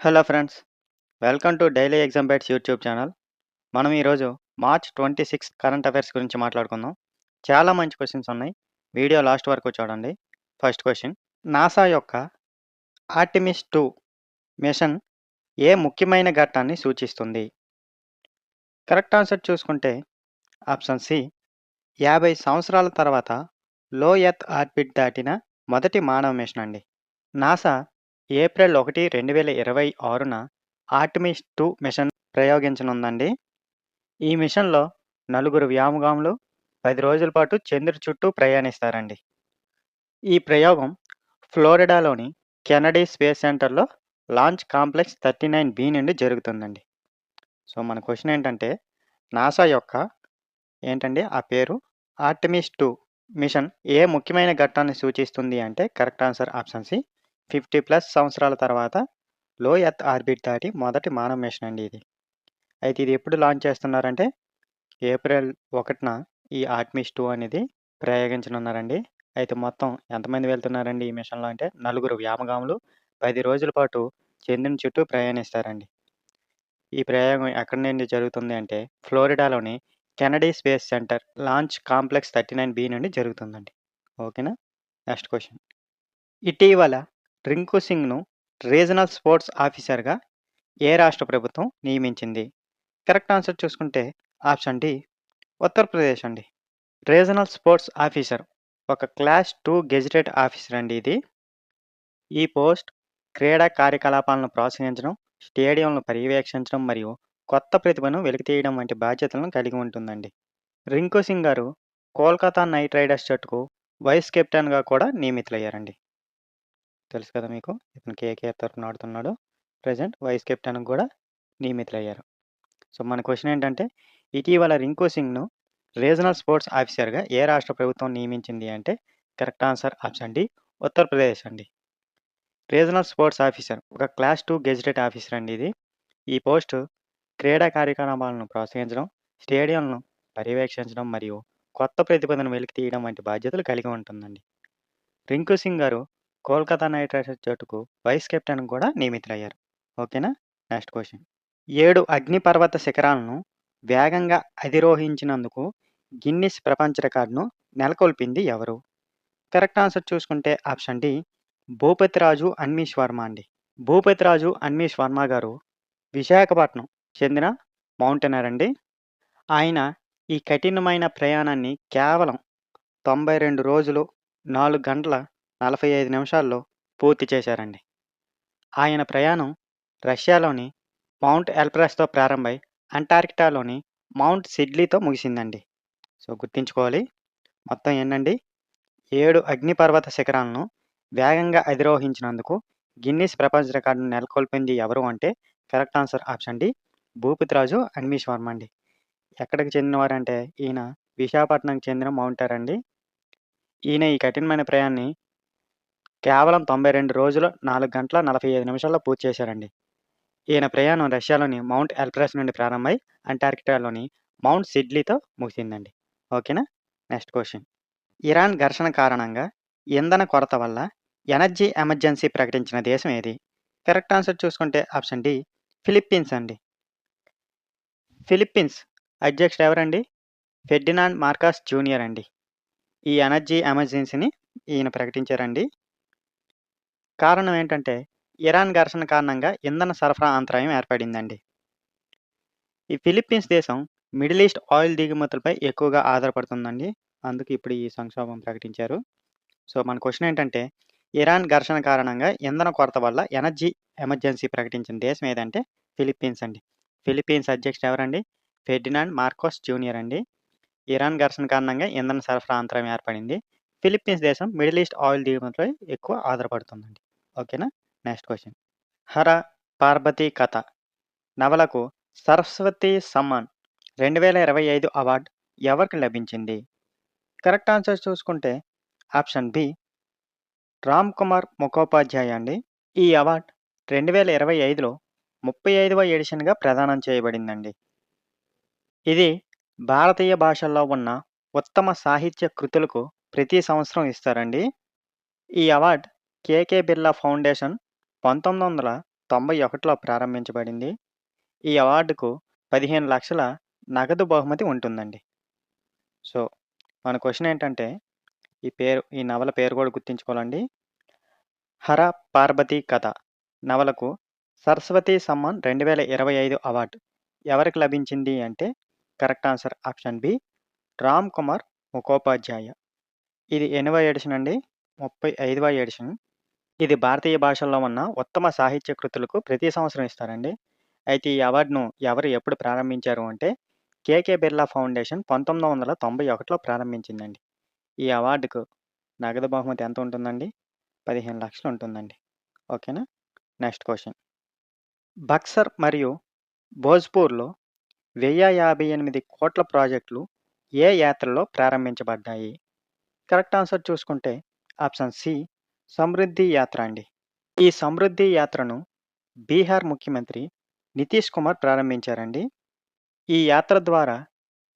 Hello friends, welcome to daily exam bytes YouTube channel. మనం ఈరోజు March 26 current affairs గురించి మాట్లాడుకుందాం. చాలా మంచి క్వశ్చన్స్ ఉన్నాయి. వీడియో లాస్ట్ వరకు చూడండి. ఫస్ట్ క్వశ్చన్, నాసా యొక్క ఆర్టిమిస్ 2 మిషన్ ఏ ముఖ్యమైన ఘట్టాన్ని సూచిస్తుంది? కరెక్ట్ ఆన్సర్ చూసుకుంటే ఆప్షన్ సి, 50 సంవత్సరాల తర్వాత లో ఎర్త్ ఆర్బిట్ దాటిన మొదటి మానవ మిషన్ అండి. నాసా ఏప్రిల్ 1, 2026న ఆర్టిమిస్ 2 మిషన్ ప్రయోగించనుందండి. ఈ మిషన్‌లో నలుగురు వ్యోమగాములు 10 రోజుల పాటు చంద్రుడి చుట్టూ ప్రయాణిస్తారండి. ఈ ప్రయోగం ఫ్లోరిడాలోని కెనడీ స్పేస్ సెంటర్‌లో లాంచ్ కాంప్లెక్స్ 39బి నుండి జరుగుతుందండి. సో, మన క్వెషన్ ఏంటంటే, నాసా యొక్క ఆ పేరు ఆర్టెమిస్ 2 మిషన్ ఏ ముఖ్యమైన ఘట్టాన్ని సూచిస్తుంది అంటే కరెక్ట్ ఆన్సర్ ఆప్షన్ సి, 50+ సంవత్సరాల తర్వాత లో ఎర్త్ ఆర్బిట్ దాటి మొదటి మానవ మిషన్ అండి ఇది. అయితే ఇది ఎప్పుడు లాంచ్ చేస్తున్నారంటే ఏప్రిల్ 1న ఈ ఆర్టెమిస్ 2 అనేది ప్రయోగించనున్నారండి. అయితే మొత్తం ఎంతమంది వెళ్తున్నారండి ఈ మిషన్‌లో అంటే నలుగురు వ్యోమగాములు 10 రోజుల పాటు చంద్రుని చుట్టూ ప్రయాణిస్తారండి. ఈ ప్రయోగం ఎక్కడి నుండి జరుగుతుంది అంటే ఫ్లోరిడాలోని Kennedy space center launch complex 39బి నుండి జరుగుతుందండి. ఓకేనా? Next question. ఇటీవల రింకు సింగ్‌ను రీజనల్ స్పోర్ట్స్ ఆఫీసర్‌గా ఏ రాష్ట్ర ప్రభుత్వం నియమించింది? కరెక్ట్ ఆన్సర్ చూసుకుంటే ఆప్షన్ డి, ఉత్తరప్రదేశ్ అండి. రీజనల్ స్పోర్ట్స్ ఆఫీసర్ ఒక క్లాస్ 2 గెజిటెడ్ ఆఫీసర్ అండి ఇది. ఈ పోస్ట్ క్రీడా కార్యకలాపాలను ప్రోత్సహించడం, స్టేడియంలను పర్యవేక్షించడం మరియు కొత్త ప్రతిభను వెలికితీయడం వంటి బాధ్యతలను కలిగి ఉంటుందండి. రింకు సింగ్ గారు కోల్కతా నైట్ రైడర్స్ జట్టుకు వైస్ కెప్టెన్‌గా కూడా నియమితులయ్యారండి. తెలుసు కదా మీకు, ఇతను కేకేఆర్ తరఫున ఆడుతున్నాడు. ప్రెజెంట్ వైస్ కెప్టెన్‌గా కూడా నియమితులయ్యారు. సో, మన క్వెషన్ ఏంటంటే, ఇటీవల రింకు సింగ్‌ను రీజనల్ స్పోర్ట్స్ ఆఫీసర్‌గా ఏ రాష్ట్ర ప్రభుత్వం నియమించింది అంటే correct answer option D, Uttar Pradesh అండి. రీజనల్ స్పోర్ట్స్ ఆఫీసర్ ఒక క్లాస్ 2 గెజిటెడ్ ఆఫీసర్ అండి ఇది. ఈ పోస్టు క్రీడా కార్యకలాపాలను ప్రోత్సహించడం, స్టేడియంలను పర్యవేక్షించడం మరియు కొత్త ప్రతిభను వెలికి తీయడం వంటి బాధ్యతలు కలిగి ఉంటుందండి. రింకు సింగ్ గారు కోల్కతా నైట్ రైడర్స్ జట్టుకు వైస్ కెప్టెన్ కూడా నియమితులయ్యారు. ఓకేనా? Next question. 7 అగ్నిపర్వత శిఖరాలను వేగంగా అధిరోహించినందుకు గిన్నిస్ ప్రపంచ రికార్డును నెలకొల్పింది ఎవరు? కరెక్ట్ ఆన్సర్ చూసుకుంటే ఆప్షన్ డి, భూపతిరాజు అన్మీష్ వర్మ అండి. భూపతిరాజు అన్మీష్ వర్మ గారు విశాఖపట్నం చెందిన మౌంటైనర్ అండి. ఆయన ఈ కఠినమైన ప్రయాణాన్ని కేవలం 92 రోజులు 4 గంటల 45 నిమిషాల్లో పూర్తి చేశారండి. ఆయన ప్రయాణం రష్యాలోని మౌంట్ ఎల్బ్రస్‌తో ప్రారంభమై అంటార్కిటికాలోని మౌంట్ సిడ్లీతో ముగిసిందండి. సో, గుర్తుంచుకోవాలి. మొత్తం ఎన్నండి? 7 అగ్నిపర్వత శిఖరాలను వేగంగా అధిరోహించినందుకు గిన్నిస్ ప్రపంచ రికార్డును నెలకొల్పింది ఎవరు అంటే correct answer option D, Bhupathiraju Anmeesh Varma అండి. ఎక్కడికి చెందినవారంటే ఈయన విశాఖపట్నంకి చెందిన మౌంటైనర్ అండి. ఈయన ఈ కఠినమైన ప్రయాణాన్ని కేవలం 92 రోజులు 4 గంటల 45 నిమిషాల్లో పూర్తి చేశారండి. ఈయన ప్రయాణం రష్యాలోని మౌంట్ ఎల్బ్రస్ నుండి ప్రారంభమై అంటార్కిటికాలోని మౌంట్ సిడ్లీతో ముగిసిందండి. ఓకేనా? Next question. ఇరాన్ ఘర్షణ కారణంగా ఇంధన కొరత వల్ల ఎనర్జీ ఎమర్జెన్సీ ప్రకటించిన దేశం ఏది? కరెక్ట్ ఆన్సర్ చూసుకుంటే ఆప్షన్ డి, ఫిలిప్పీన్స్ అండి. ఫిలిప్పీన్స్ అధ్యక్షుడు ఎవరండి? ఫెర్డినాండ్ మార్కాస్ జూనియర్ అండి. ఈ ఎనర్జీ ఎమర్జెన్సీని ఈయన ప్రకటించారండి. కారణం ఏంటంటే ఇరాన్ ఘర్షణ కారణంగా ఇంధన సరఫరా అంతరాయం ఏర్పడిందండి. ఈ ఫిలిప్పీన్స్ దేశం మిడిల్ ఈస్ట్ ఆయిల్ దిగుమతులపై ఎక్కువగా ఆధారపడుతుందండి. అందుకు ఇప్పుడు ఈ సంక్షోభం ప్రకటించారు. సో, మన క్వెషన్ ఏంటంటే, ఇరాన్ ఘర్షణ కారణంగా ఇంధన కొరత వల్ల ఎనర్జీ ఎమర్జెన్సీ ప్రకటించిన దేశం ఏదంటే ఫిలిప్పీన్స్ అండి. ఫిలిప్పీన్స్ అధ్యక్షుడు ఎవరండి? ఫెర్డినాండ్ మార్కోస్ జూనియర్ అండి. ఇరాన్ ఘర్షణ కారణంగా ఇంధన సరఫరా అంతరాయం ఏర్పడింది. ఫిలిప్పీన్స్ దేశం మిడిల్ ఈస్ట్ ఆయిల్ దిగుమతులపై ఎక్కువ ఆధారపడుతుందండి. ఓకేనా? Next question. హర పార్వతి కథ నవలకు సరస్వతి సమ్మాన్ 2025 అవార్డు ఎవరికి లభించింది? కరెక్ట్ ఆన్సర్ చూసుకుంటే ఆప్షన్ బి, రామ్ కుమార్ ముఖోపాధ్యాయ అండి. ఈ అవార్డ్ 2025లో 35వ ఎడిషన్‌గా ప్రదానం చేయబడిందండి. ఇది భారతీయ భాషల్లో ఉన్న ఉత్తమ సాహిత్య కృతులకు ప్రతి సంవత్సరం ఇస్తారండి. ఈ అవార్డ్ కేకే బిర్లా ఫౌండేషన్ 1991లో ప్రారంభించబడింది. ఈ అవార్డుకు 15,00,000 నగదు బహుమతి ఉంటుందండి. సో, మన క్వెషన్ ఏంటంటే, ఈ నవల పేరు కూడా గుర్తుంచుకోవాలండి. 'హర పార్బతి కథ' నవలకు సరస్వతి సమ్మాన్ 2025 అవార్డు ఎవరికి లభించింది అంటే, correct answer option B Ram Kumar Mukhopadhyay. ఇది ఎన్నవ ఎడిషన్ అండి? 35వ ఎడిషన్. ఇది భారతీయ భాషల్లో ఉన్న ఉత్తమ సాహిత్య కృతులకు ప్రతి సంవత్సరం ఇస్తారండి. అయితే ఈ అవార్డును ఎవరు ఎప్పుడు ప్రారంభించారు అంటే, కేకే బిర్లా ఫౌండేషన్ 1991లో ప్రారంభించిందండి. ఈ అవార్డుకు నగదు బహుమతి ఎంత ఉంటుందండి? 15,00,000 ఉంటుందండి. ఓకేనా? Next question. బక్సర్ మరియు భోజ్పూర్‌లో 1058 కోట్ల ప్రాజెక్టులు ఏ యాత్రలో ప్రారంభించబడ్డాయి? కరెక్ట్ ఆన్సర్ చూసుకుంటే ఆప్షన్ సి సమృద్ధి యాత్ర అండి. ఈ సమృద్ధి యాత్రను బీహార్ ముఖ్యమంత్రి నితీష్ కుమార్ ప్రారంభించారండి. ఈ యాత్ర ద్వారా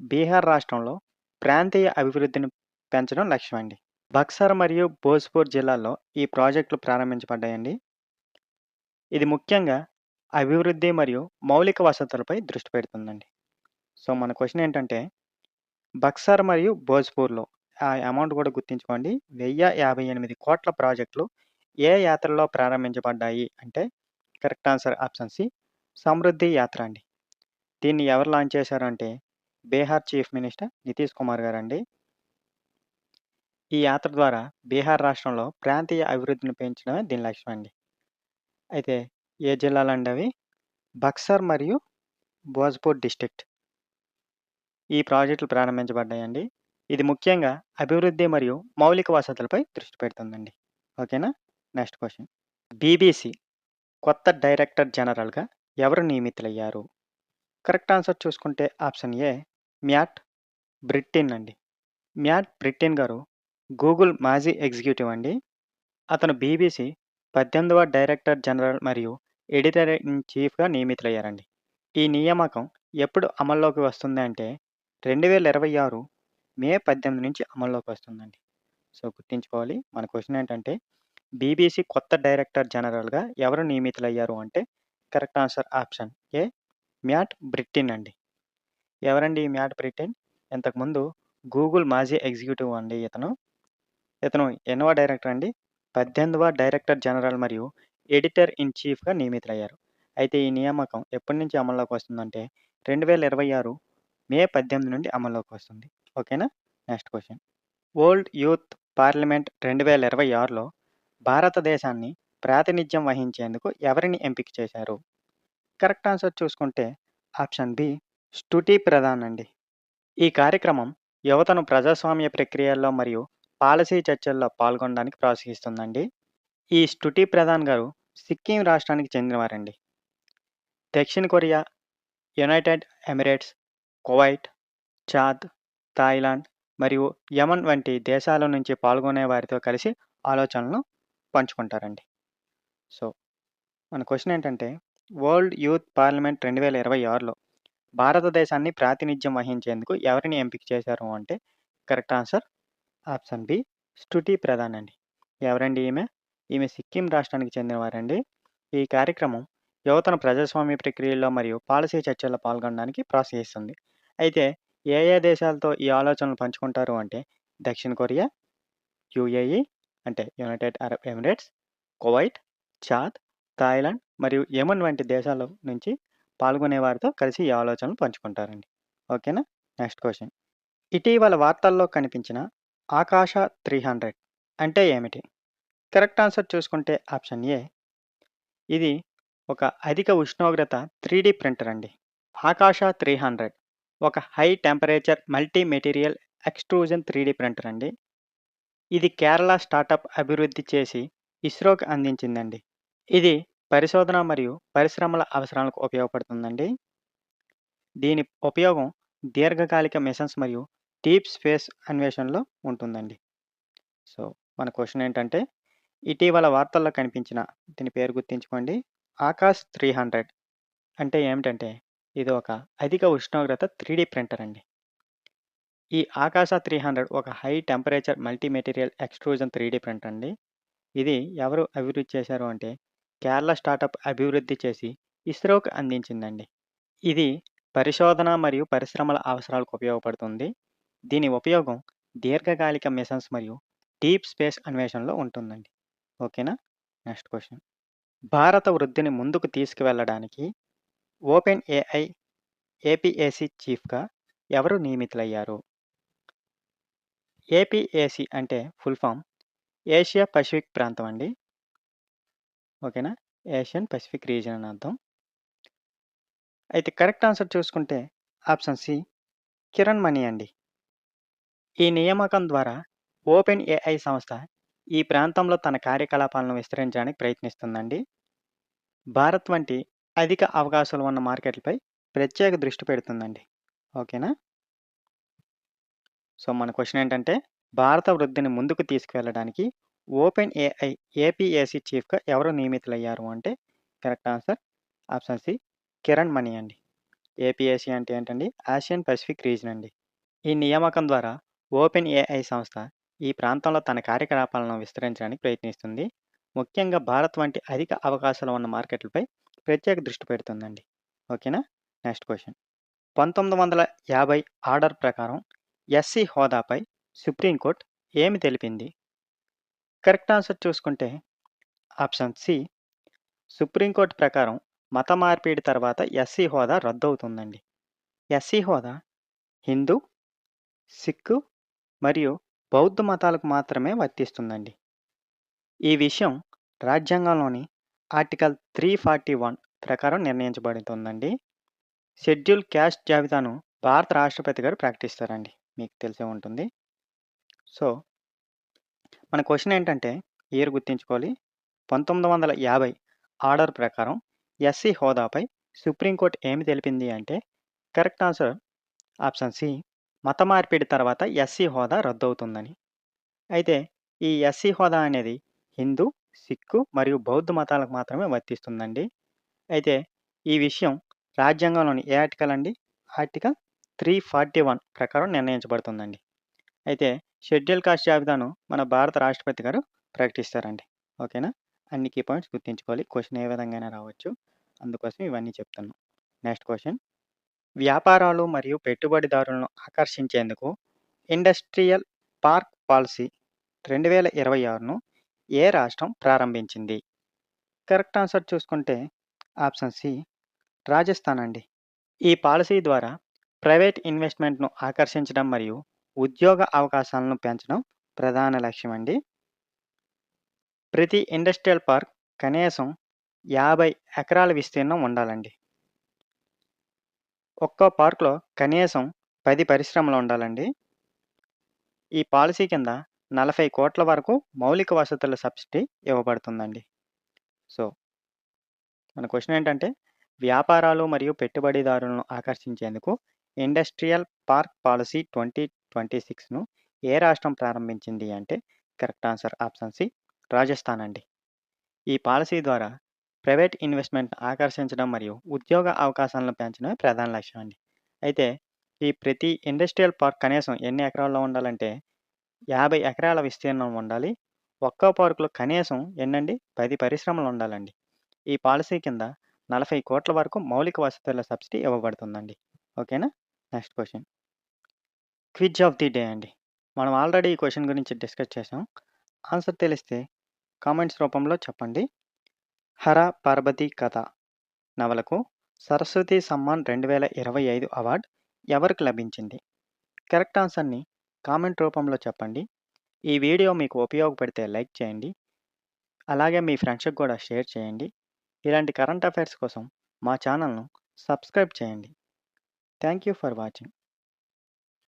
బీహార్ రాష్ట్రంలో ప్రాంతీయ అభివృద్ధిని పెంచడం లక్ష్యం అండి. బక్సర్ మరియు భోజ్పూర్ జిల్లాల్లో ఈ ప్రాజెక్టులు ప్రారంభించబడ్డాయండి. ఇది ముఖ్యంగా అభివృద్ధి మరియు మౌలిక వసతులపై దృష్టి పెడుతుందండి. సో, మన క్వెషన్ ఏంటంటే, బక్సర్ మరియు భోజ్పూర్‌లో ఆ అమౌంట్ కూడా గుర్తుంచుకోండి. 1058 కోట్ల ప్రాజెక్టులు ఏ యాత్రలో ప్రారంభించబడ్డాయి అంటే, కరెక్ట్ ఆన్సర్ ఆప్షన్ సి సమృద్ధి యాత్ర అండి. దీన్ని ఎవరు లాంచ్ చేశారంటే, బీహార్ చీఫ్ మినిస్టర్ నితీష్ కుమార్ గారండి. ఈ యాత్ర ద్వారా బీహార్ రాష్ట్రంలో ప్రాంతీయ అభివృద్ధిని పెంచడమే దీని లక్ష్యం అండి. అయితే ఏ జిల్లాలండి అవి? బక్సర్ మరియు భోజ్పూర్ డిస్ట్రిక్ట్. ఈ ప్రాజెక్టులు ప్రారంభించబడ్డాయండి. ఇది ముఖ్యంగా అభివృద్ధి మరియు మౌలిక వసతులపై దృష్టి పెడుతుందండి. ఓకేనా? Next question. బీబీసీ కొత్త డైరెక్టర్ జనరల్‌గా ఎవరు నియమితులయ్యారు? కరెక్ట్ ఆన్సర్ చూసుకుంటే ఆప్షన్ ఏ మ్యాట్ బ్రిట్టిన్ అండి. మ్యాట్ బ్రిట్టిన్ గారు గూగుల్ మాజీ ఎగ్జిక్యూటివ్ అండి. అతను బీబీసీ 18వ డైరెక్టర్ జనరల్ మరియు ఎడిటర్ ఇన్ చీఫ్‌గా నియమితులయ్యారండి. ఈ నియామకం ఎప్పుడు అమల్లోకి వస్తుంది అంటే 2026 మే 18 నుంచి అమల్లోకి వస్తుందండి. సో, గుర్తుంచుకోవాలి. మన క్వెషన్ ఏంటంటే, బీబీసీ కొత్త డైరెక్టర్ జనరల్‌గా ఎవరు నియమితులయ్యారు అంటే, correct answer option A Matt Brittin అండి. ఎవరండి ఈ మ్యాట్ బ్రిట్టిన్? ఇంతకుముందు గూగుల్ మాజీ ఎగ్జిక్యూటివ్ అండి ఇతను. ఇతను ఎన్నవ డైరెక్టర్ అండి? 18వ డైరెక్టర్ జనరల్ మరియు ఎడిటర్ ఇన్ చీఫ్‌గా నియమితులయ్యారు. అయితే ఈ నియామకం ఎప్పటి నుంచి అమల్లోకి వస్తుందంటే 2026 మే 18 నుండి అమల్లోకి వస్తుంది. ఓకేనా? Next question. World youth parliament 2026లో భారతదేశాన్ని ప్రాతినిధ్యం వహించేందుకు ఎవరిని ఎంపిక చేశారు? కరెక్ట్ ఆన్సర్ చూసుకుంటే ఆప్షన్ బి స్టుటి ప్రధాన్ అండి. ఈ కార్యక్రమం యువతను ప్రజాస్వామ్య ప్రక్రియల్లో మరియు పాలసీ చర్చల్లో పాల్గొనడానికి ప్రోత్సహిస్తుందండి. ఈ స్టుటి ప్రధాన్ గారు సిక్కిం రాష్ట్రానికి చెందినవారండి. దక్షిణ Korea, United Emirates, Kuwait, Chad, Thailand మరియు యమన్ వంటి దేశాల నుంచి పాల్గొనే వారితో కలిసి ఆలోచనలను పంచుకుంటారండి. సో, మన క్వెషన్ ఏంటంటే, వరల్డ్ యూత్ పార్లమెంట్ 2026లో భారతదేశాన్ని ప్రాతినిధ్యం వహించేందుకు ఎవరిని ఎంపిక చేశారు అంటే, correct answer option B Stuti Pradhan అండి. ఎవరండి ఈమె? ఈమె సిక్కిం రాష్ట్రానికి చెందినవారండి. ఈ కార్యక్రమం యువతను ప్రజాస్వామ్య ప్రక్రియల్లో మరియు పాలసీ చర్చల్లో పాల్గొనడానికి ప్రోత్సహిస్తుంది. అయితే ఏ ఏ దేశాలతో ఈ ఆలోచనలు పంచుకుంటారు అంటే, దక్షిణ కొరియా, యూఏఈ అంటే United Arab Emirates, Kuwait, Chad, Thailand మరియు యెమెన్ వంటి దేశాల నుంచి పాల్గొనే వారితో కలిసి ఈ ఆలోచనలు పంచుకుంటారండి. ఓకేనా? Next question. ఇటీవల వార్తల్లో కనిపించిన ఆకాశ 300 అంటే ఏమిటి? కరెక్ట్ ఆన్సర్ చూసుకుంటే ఆప్షన్ ఏ ఇది ఒక అధిక ఉష్ణోగ్రత 3D ప్రింటర్ అండి. ఆకాశ 300 ఒక high temperature multi material extrusion 3D printer అండి. ఇది కేరళ స్టార్టప్ అభివృద్ధి చేసి ఇస్రోకి అందించిందండి. ఇది పరిశోధన మరియు పరిశ్రమల అవసరాలకు ఉపయోగపడుతుందండి. దీని ఉపయోగం దీర్ఘకాలిక మిషన్స్ మరియు డీప్ స్పేస్ అన్వేషణలో ఉంటుందండి. సో, మన క్వెషన్ ఏంటంటే, ఇటీవల వార్తల్లో కనిపించిన దీని పేరు గుర్తుంచుకోండి. ఆకాశ్ 300 అంటే ఏమిటంటే, ఇది ఒక అధిక ఉష్ణోగ్రత 3D ప్రింటర్ అండి. ఈ ఆకాశ 300 ఒక high temperature multi material extrusion 3D printer అండి. ఇది ఎవరు అభివృద్ధి చేశారు అంటే, కేరళ స్టార్టప్ అభివృద్ధి చేసి ఇస్రోకి అందించిందండి. ఇది పరిశోధన మరియు పరిశ్రమల అవసరాలకు ఉపయోగపడుతుంది. దీని ఉపయోగం దీర్ఘకాలిక మిషన్స్ మరియు డీప్ స్పేస్ అన్వేషణలో ఉంటుందండి. ఓకేనా? Next question. భారత వృద్ధిని ముందుకు తీసుకువెళ్ళడానికి ఓపెన్ ఏఐ ఏపీఏసీ చీఫ్‌గా ఎవరు నియమితులయ్యారు? ఏపీఏసీ అంటే ఫుల్ ఫామ్ ఏషియా పసిఫిక్ ప్రాంతం అండి. ఓకేనా? ఏషియన్ పసిఫిక్ రీజియన్ అని అర్థం. అయితే కరెక్ట్ ఆన్సర్ చూసుకుంటే ఆప్షన్ సి కిరణ్ మణి అండి. ఈ నియామకం ద్వారా ఓపెన్ ఏఐ సంస్థ ఈ ప్రాంతంలో తన కార్యకలాపాలను విస్తరించడానికి ప్రయత్నిస్తుందండి. భారత్ వంటి అధిక అవకాశాలు ఉన్న మార్కెట్లపై ప్రత్యేక దృష్టి పెడుతుందండి. ఓకేనా? సో, మన క్వెషన్ ఏంటంటే భారత వృద్ధిని ముందుకు తీసుకువెళ్ళడానికి ఓపెన్ ఏఐ ఏపీఏసీ చీఫ్‌గా ఎవరు నియమితులయ్యారు అంటే correct answer option C Kiran Mani అండి. ఏపీఏసీ అంటే ఏంటండి? ఆసియన్ పసిఫిక్ రీజియన్ అండి. ఈ నియామకం ద్వారా ఓపెన్ ఏఐ సంస్థ ఈ ప్రాంతంలో తన కార్యకలాపాలను విస్తరించడానికి ప్రయత్నిస్తుంది. ముఖ్యంగా భారత్ వంటి అధిక అవకాశాలు ఉన్న మార్కెట్లపై ప్రత్యేక దృష్టి పెడుతుందండి. ఓకేనా? Next question. 1950 ఆర్డర్ ప్రకారం ఎస్సీ హోదాపై సుప్రీంకోర్టు ఏమి తెలిపింది? కరెక్ట్ ఆన్సర్ చూసుకుంటే ఆప్షన్ సి సుప్రీంకోర్టు ప్రకారం మత మార్పిడి తర్వాత ఎస్సీ హోదా రద్దవుతుందండి. ఎస్సీ హోదా హిందూ, సిక్కు మరియు బౌద్ధ మతాలకు మాత్రమే వర్తిస్తుందండి. ఈ విషయం రాజ్యాంగంలోని ఆర్టికల్ 341 ప్రకారం నిర్ణయించబడుతుందండి. షెడ్యూల్ క్యాస్ట్ జాబితాను భారత రాష్ట్రపతి గారు ప్రకటిస్తారండి. మీకు తెలిసే ఉంటుంది. సో, మన క్వెషన్ ఏంటంటే ఇయర్ గుర్తుంచుకోవాలి. 1950 ఆర్డర్ ప్రకారం ఎస్సీ హోదాపై సుప్రీంకోర్టు ఏమి తెలిపింది అంటే కరెక్ట్ ఆన్సర్ ఆప్షన్ సి మత మార్పిడి తర్వాత ఎస్సీ హోదా రద్దవుతుందని. అయితే ఈ ఎస్సీ హోదా అనేది హిందూ, సిక్కు మరియు బౌద్ధ మతాలకు మాత్రమే వర్తిస్తుందండి. అయితే ఈ విషయం రాజ్యాంగంలోని ఏ ఆర్టికల్ అండి? ఆర్టికల్ 341 ప్రకారం నిర్ణయించబడుతుందండి. అయితే షెడ్యూల్ కాస్ట్ జాబితాను మన భారత రాష్ట్రపతి గారు ప్రకటిస్తారండి. ఓకేనా? అన్ని కీ పాయింట్స్ గుర్తుంచుకోవాలి. క్వెషన్ ఏ విధంగానే రావచ్చు. అందుకోసం ఇవన్నీ చెప్తున్నాను. Next question. వ్యాపారాలు మరియు పెట్టుబడిదారులను ఆకర్షించేందుకు ఇండస్ట్రియల్ పార్క్ పాలసీ 2026ను ఏ రాష్ట్రం ప్రారంభించింది? కరెక్ట్ ఆన్సర్ చూసుకుంటే ఆప్షన్ సి రాజస్థాన్ అండి. ఈ పాలసీ ద్వారా ప్రైవేట్ ఇన్వెస్ట్మెంట్‌ను ఆకర్షించడం మరియు ఉద్యోగ అవకాశాలను పెంచడం ప్రధాన లక్ష్యం అండి. ప్రతి ఇండస్ట్రియల్ పార్క్ కనీసం 50 ఎకరాల విస్తీర్ణం ఉండాలండి. ఒక్కో పార్క్‌లో కనీసం 10 పరిశ్రమలు ఉండాలండి. ఈ పాలసీ కింద 40 కోట్ల వరకు మౌలిక వసతుల సబ్సిడీ ఇవ్వబడుతుందండి. సో, మన క్వెషన్ ఏంటంటే వ్యాపారాలు మరియు పెట్టుబడిదారులను ఆకర్షించేందుకు ఇండస్ట్రియల్ పార్క్ పాలసీ 2026ను ఏ రాష్ట్రం ప్రారంభించింది అంటే correct answer option C Rajasthan అండి. ఈ పాలసీ ద్వారా ప్రైవేట్ ఇన్వెస్ట్మెంట్‌ని ఆకర్షించడం మరియు ఉద్యోగ అవకాశాలను పెంచడమే ప్రధాన లక్ష్యం అండి. అయితే ఈ ప్రతి ఇండస్ట్రియల్ పార్క్ కనీసం ఎన్ని ఎకరాల్లో ఉండాలంటే 50 ఎకరాల విస్తీర్ణం ఉండాలి. ఒక్కో పార్కులో కనీసం ఎన్నండి 10 పరిశ్రమలు ఉండాలండి. ఈ పాలసీ కింద 40 కోట్ల వరకు మౌలిక వసతుల సబ్సిడీ ఇవ్వబడుతుందండి. ఓకేనా? Next question. Quiz of the day అండి. మనం ఆల్రెడీ ఈ క్వెషన్ గురించి డిస్కస్ చేసాం. ఆన్సర్ తెలిస్తే కామెంట్స్ రూపంలో చెప్పండి. హర పార్వతి కథ నవలకు సరస్వతి సమ్మాన్ 2025 అవార్డు ఎవరికి లభించింది? కరెక్ట్ ఆన్సర్‌ని కామెంట్ రూపంలో చెప్పండి. ఈ వీడియో మీకు ఉపయోగపడితే లైక్ చేయండి. అలాగే మీ ఫ్రెండ్స్‌కి కూడా షేర్ చేయండి. ఇలాంటి కరెంట్ అఫైర్స్ కోసం మా ఛానల్‌ను సబ్స్క్రైబ్ చేయండి. Thank you for watching.